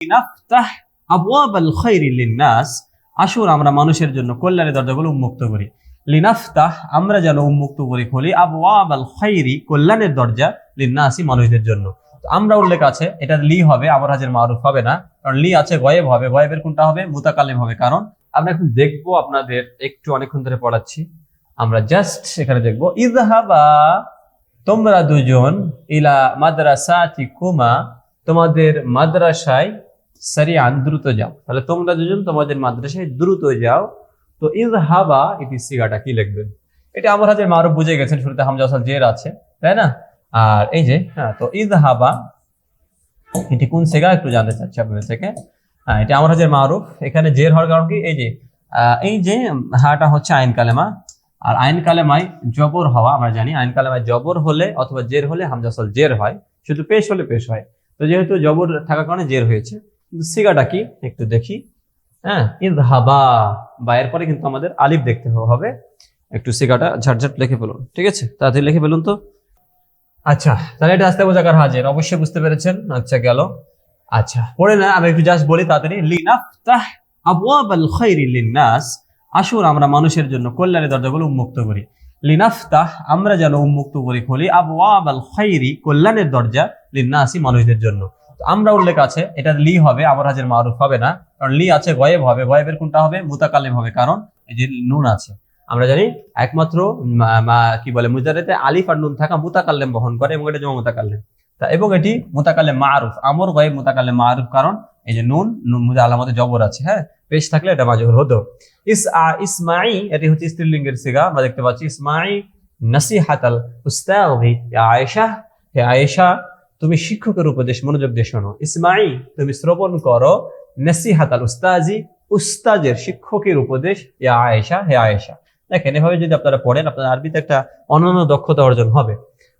লিনাফতাহ আবওয়াবাল খায়রি লিন্নাস, আসুন আমরা মানুষের জন্য কল্যাণের দরজাগুলো উন্মুক্ত করি। লিনাফতাহ, আমরা যেন উন্মুক্ত করি খুলি আবওয়াবাল খায়রি, কল্যাণের দরজা, লিন্নাসি, মানুষদের জন্য। আমরা উল্লেখ আছে, এটা লি হবে, আমর হাজের মারুফ হবে না, কারণ লি আছে গয়েব হবে, গয়েবের কোনটা হবে? মুতাকাল্লিম হবে। কারণ আমরা এখন দেখবো, আপনাদের একটু অনেকক্ষণ ধরে পড়াচ্ছি, আমরা জাস্ট এখানে দেখবো ইযহাবা, তোমরা দুজন, ইলা মাদ্রাসাতিকুমা, তোমাদের মাদ্রাসায়, সারিআন, দ্রুত যাও। তাহলে তোমরা দুজন তোমাদের মাদ্রাসায় দ্রুত যাও। তো ইযহাবা এটি সিগাটা কি লিখবেন? এটা আমর হাজের মারুফ বুঝে গেছেন, শুরুতে হামজা ওয়াসাল জের আছে, তাই না? আর এই যে তো ইযহাবা এটি কোন সিগা একটু জানতে চাচ্ছি আপনাদের থেকে। এটা আমর হাজের মারুফ, এখানে জের হওয়ার কারণ কি? এই যে হাটা হচ্ছে আইন কালেমা, আর আইন কালেমায় জবর হওয়া আমরা জানি, আইন কালেমায় জবর হলে অথবা জের হলে হামজা ওয়াসাল জের হয়, শুধু পেশ হলে পেশ হয়। তো যেহেতু জবর থাকার কারণে জের হয়েছে। কিন্তু সিগাটা কি একটু দেখি। ইযহাবা, বা এরপরে কিন্তু আমাদের আলিফ দেখতে হবে। একটু সিগাটা ঝটঝট লিখে ফেলুন, ঠিক আছে? তাড়াতাড়ি লিখে ফেলুন তো। আচ্ছা, তাহলে এটা আসতে বোঝাকার হাজির, অবশ্যই বুঝতে পেরেছেন। আচ্ছা, গেল। আচ্ছা, পড়ে না, আমি একটু জাস্ট বলি তাড়াতাড়ি। লিনাফতাহ আবওয়াবাল খায়রি লিন্নাস, আসুন আমরা মানুষের জন্য কল্যাণের দরজাগুলো উন্মুক্ত করি। লিনাফতাহ, আমরা যেন উন্মুক্ত করি খুলি আবওয়াবাল খায়রি, কল্যাণের দরজা, লিন্নাসি, মানুষদের জন্য। আমরা উল্লেখ আছে, এটা লি হবে, আমর হাজের মারুফ হবে না, কারণ লি আছে গয়েব হবে, গয়েবের কোনটা হবে? মুতাকাল্লিম হবে। কারণ এই যে নুন আছে, আমরা জানি একমাত্র কি বলে মুজাররিদে আলিফ আর নুন থাকা মুতাকাল্লিম বহন করে, এবং এটা জমা মুতাকাল্লিম। এবং এটি মুতাকাল্লিম মারুফ, আমর গয়েব মুতাকাল্লিম মারুফ, কারণ এই যে নুন আলামতে জবর আছে। হ্যাঁ, পেশ থাকলে এটা মাজহুর হতো। ইসমাঈ, এটি হচ্ছে স্ত্রীলিঙ্গের সিগা, আমরা দেখতে পাচ্ছি। ইসমাঈ নাসিহাতাল উস্তাযি ইয়া আয়েশা, হে আয়েশা তুমি শিক্ষকের উপদেশ মনোযোগ দিয়ে শোনো। ইসমাঈ, তুমি শ্রবণ করো, নাসিহাতাল উস্তাযি, উস্তাজের, শিক্ষকের উপদেশ, ইয়া আয়েশা, হে আয়েশা। দেখেন, এভাবে যদি আপনারা পড়েন, আপনার আরবিতে একটা অনন্য দক্ষতা অর্জন হবে।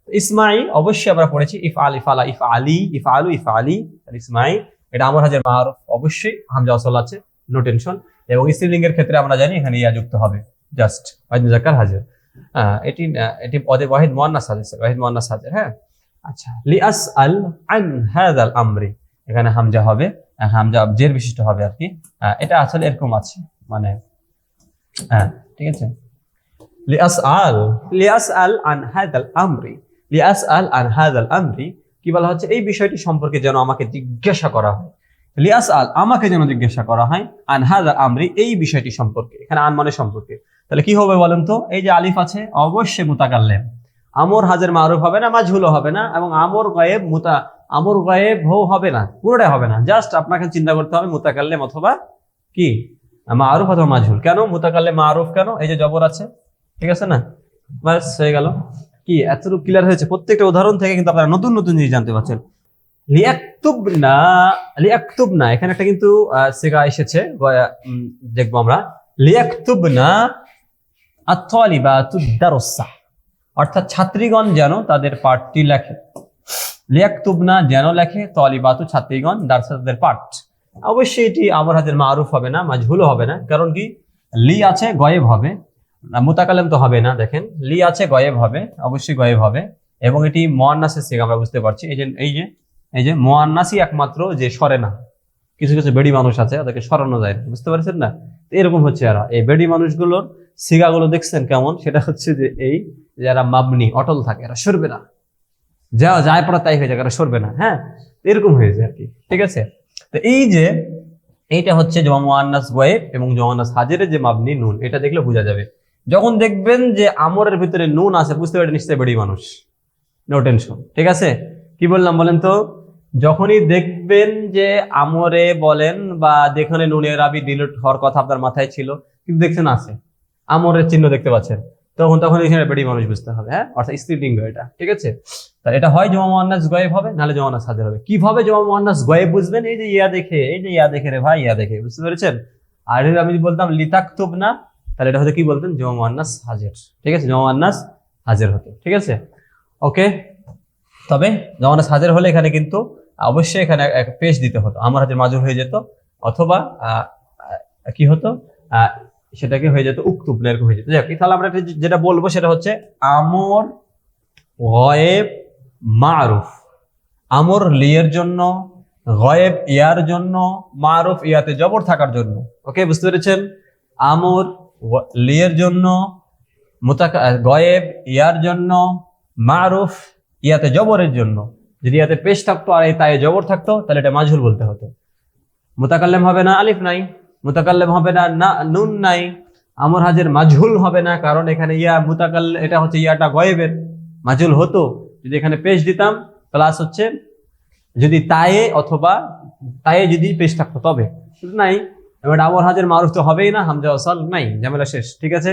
ইসমাঈ অবশ্যই আমরা পড়েছি ইফআল, ইফআলা, ইফআলি, ইফআলু, ইফআলি। ইসমাঈ এটা আমর হাজের মারুফ, অবশ্যই হামজা ওয়াসাল আছে, নো টেনশন। এবং স্ত্রীলিঙ্গের ক্ষেত্রে আমরা জানি এখানে ইয়া যুক্ত হবে, জাস্ট ওয়াহিদ মুযাক্কার হাজির। এটি ওয়াহিদ মুআন্নাস হাজির, ওয়াহিদ মুআন্নাস হাজির। হ্যাঁ, আচ্ছা। লিআসআল আন হাযাল আমরি, এখানে হামজা হবে, হামজা জের বিশিষ্ট হবে আর কি। এটা আসলে এরকম আছে, মানে ঠিক আছে। লিআসআল আন হাযাল আমরি, লিআসআল আন হাযাল আমরি, কি বলা হচ্ছে? এই বিষয়টি সম্পর্কে যেন আমাকে জিজ্ঞাসা করা হয়। লিআসআল, আমাকে যেন জিজ্ঞাসা করা হয়, আন হাযাল আমরি, এই বিষয়টি সম্পর্কে। এখানে আন মানে সম্পর্কে, তাহলে কি হবে বলেন তো? এই যে আলিফ আছে, অবশ্যই মুতাকাল্লিম, আমর হাজের মারুফ হবে না, মাজহুলও হবে না, এবং আমর গায়েব হবে না, পুরোটাই হবে না। জাস্ট আপনাকে চিন্তা করতে হবে মুতাকাল্লিম অথবা কি মারুফ অথবা মাজহুল। কেন মুতাকাল্লিম মারুফ? কেন? এই যে জবর আছে, ঠিক আছে না? বাস হয়ে গেল। কি এতটুকু ক্লিয়ার হয়েছে? প্রত্যেকটা উদাহরণ থেকে কিন্তু আপনারা নতুন নতুন জিনিস জানতে পারছেন। লিয়াকতুবনা, লিয়াকতুবনা, এখানে একটা কিন্তু সিগা এসেছে, দেখবো আমরা। লিয়াকতুবনা আত-তালিবাতু দারসা, অর্থাৎ ছাত্রীগণ যেন তাদের পাঠটি লেখে। লিয়াকতুবনা, যেন লেখে, তালিবাতু, ছাত্রীগণ, দারসা, তাদের পাঠ। অবশ্যই এটি আমর হাজের মারুফ হবে না, মাজহুলও হবে না, কারণ কি? লি আছে, গয়েব হবে, মুতাকাল্লিম তো হবে না। দেখেন, লি আছে, গয়েব হবে, অবশ্যই গয়েব হবে, এবং এটি মুআন্নাসের সিগা, আমরা বুঝতে পারছি। এই যে মুআন্নাসই একমাত্র যে সরে না। কিছু কিছু বেডি মানুষ আছে, ওদেরকে সরানো যায়, বুঝতে পারছেন না? এরকম হচ্ছে এরা, এই বেডি মানুষগুলোর সিগাগুলো দেখছেন কেমন? সেটা হচ্ছে যে এই যারা মাবনি, অটল থাকে, এরা সরবে না, যা যায় পড়া তাই হয়ে যায়, এরা সরবে না। হ্যাঁ, এরকম হয়েছে আর কি, ঠিক আছে? তো এই যে এইটা হচ্ছে জমা মুআন্নাস গয়েব এবং জমা মুআন্নাস হাজিরের যে মাবনি নুন, এটা দেখলে বোঝা যাবে। যখন দেখবেন যে আমরের ভিতরে নুন আছে, বুঝতে পারবেন নিশ্চয়ই বেডি মানুষ, নো টেনশন, ঠিক আছে? কি বললাম বলেন তো? যখনই দেখবেন যে আমরে বলেন বা যেখানে নুনের রাবি ডিলিট হওয়ার কথা আপনার মাথায় ছিল, কিন্তু দেখছেন আছে, আমরের চিহ্ন দেখতে পাচ্ছেন, তখন এখানে বেডি মানুষ বুঝতে হবে। হ্যাঁ, অর্থাৎ স্ত্রীলিঙ্গ এটা, ঠিক আছে? তাহলে এটা হয় জমা মুআন্নাস গয়েব হবে, নাহলে জমা মুআন্নাস হাজির হবে। কিভাবে জমা মুআন্নাস গয়েব বুঝবেন? এই যে ইয়া দেখে, এই যে ইয়া দেখে রে ভাই, ইয়া দেখে, বুঝতে পেরেছেন? আর আমি বলতাম লিতাকতুবনা, তাহলে এটা হচ্ছে কি বলতেন? জমা মুআন্নাস হাজির, ঠিক আছে? জমা মুআন্নাস হাজির হতো, ঠিক আছে? ওকে, তবে জমা মুআন্নাস হাজির হলে এখানে কিন্তু অবশ্যই এখানে একটা পেশ দিতে হতো, আমর হাজির মাজহুর হয়ে যেত, অথবা কি হতো? সেটাকে হয়ে যেত উক্তুব, এরকম হয়ে যেত। তাহলে আমরা যেটা বলবো সেটা হচ্ছে আমর গয়েব মারুফ। আমর লিয়ের জন্য, গয়েব ইয়ার জন্য, মারুফ ইয়াতে জবর থাকার জন্য। ওকে, বুঝতে পেরেছেন? আমর লিয়ের জন্য, গয়েব ইয়ার জন্য, মারুফ ইয়াতে জবরের জন্য। যদি ইয়াতে পেশ থাকতো আর এই তায়ে জবর থাকতো তাহলে এটা মাজহুল বলতে হতো। মুতাকাল্লিম হবে না, আলিফ নাই। মুতাকাল্লিম হবে না, না নুন নাই। আমর হাজের মাজহুল হবে না, কারণ এখানে ইয়া মুতাকাল্লিম, এটা হচ্ছে ইয়াটা গয়েবের, মাজহুল হতো যদি এখানে পেশ দিতাম, প্লাস হচ্ছে যদি তায়ে অথবা তায়ে যদি পেশ থাকতো তবে। নাই, এবার আমর হাজের মারুফ তো হবেই না, হামজা ওয়াসাল নাই, ঝামেলা শেষ। ঠিক আছে,